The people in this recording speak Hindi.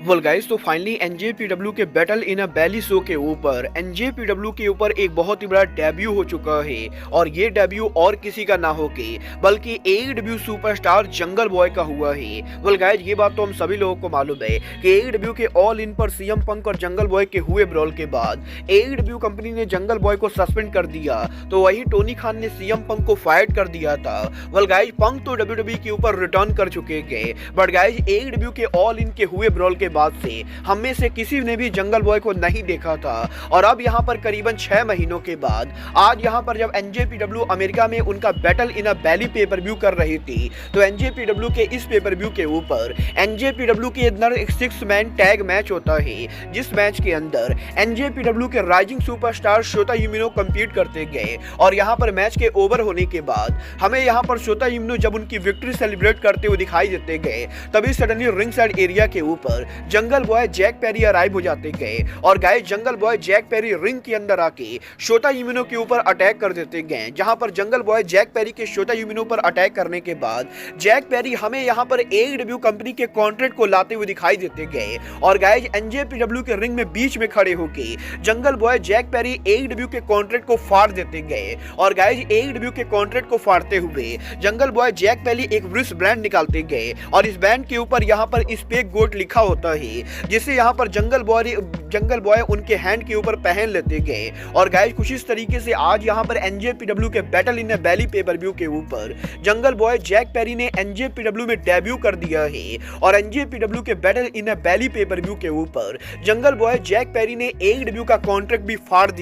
वेल गाइस, तो फाइनली एनजेपीडब्ल्यू के battle in a valley show के ऊपर एनजेपीडब्ल्यू के ऊपर एक बहुत ही बड़ा डेब्यू हो चुका है। और ये डेब्यू और किसी का ना होके बल्कि एईडब्ल्यू सुपरस्टार जंगल बॉय का हुआ है। वेल गाइस, ये बात तो हम सभी लोगों को मालूम है कि एईडब्ल्यू के ऑल इन पर सीएम पंक और जंगल बॉय के हुए ब्रॉल के बाद एईडब्ल्यू कंपनी ने जंगल बॉय को सस्पेंड कर दिया, तो वही टोनी खान ने सीएम पंक को फायर कर दिया था। वेल गाइस, पंक तो डब्ल्यूडब्ल्यूई के ऊपर रिटर्न कर चुके गए, बट गाइस एईडब्ल्यू के ऑल इन के हुए ब्रॉल के बाद से हम में से किसी ने भी जंगल बॉय को नहीं देखा था। और अब यहाँ पर करीबन 6 महीनों के बाद आज यहाँ पर जब एनजेपीडब्ल्यू अमेरिका में उनका battle in a valley pay per view कर रही थी, तो एनजेपीडब्ल्यू के इस पेपर व्यू के ऊपर एनजेपीडब्ल्यू के अंदर एक 6 मैन टैग मैच होता है, जिस मैच के अंदर एनजेपीडब्ल्यू के राइजिंग सुपरस्टार शोता युमिनो कंपीट करते गए। और यहाँ पर मैच के ओवर होने के बाद हमें यहाँ पर शोता युमिनो जब उनकी विक्ट्री सेलिब्रेट करते हुए दिखाई देते गए, तभी सडनली रिंग साइड एरिया के ऊपर jungle boy Jack Perry arrive हो जाते गए। और guys, jungle boy Jack Perry ring के अंदर आके शोता युमिनो के ऊपर अटैक कर देते गए, जहां पर जंगल बॉय जैक पेरी के शोता युमिनो पर अटैक करने के बाद जैक पेरी हमें यहां पर एईडब्ल्यू कंपनी के कॉन्ट्रैक्ट को लाते हुए दिखाई देते गए। और गाइस, एनजेपीडब्ल्यू के रिंग में बीच में खड़े होके jungle boy Jack Perry AEW के कॉन्ट्रैक्ट को फाड़ देते गए। और गाइस, एईडब्ल्यू के कॉन्ट्रैक्ट को फाड़ते हुए जंगल बॉय जैक पेरी एक रिस्ट बैंड निकालते गए, और इस बैंड के ऊपर यहां पर स्पेक गोट लिखा होता है, जिसे यहाँ पर जंगल बॉय उनके हैंड के ऊपर पहन लेते गए। और गाइस, कुछ इस तरीके से आज यहाँ पर एनजेपीडब्ल्यू के battle in a valley pay per view के ऊपर जंगल बॉय जैक पेरी ने एनजेपीडब्ल्यू में डेब्यू कर दिया है। और एनजेपीडब्ल्यू के battle in a valley pay per view के ऊपर जंगल बॉय जैक पेरी ने एईडब्ल्यू का कॉन्ट्रैक्ट भी फाड़ दिया।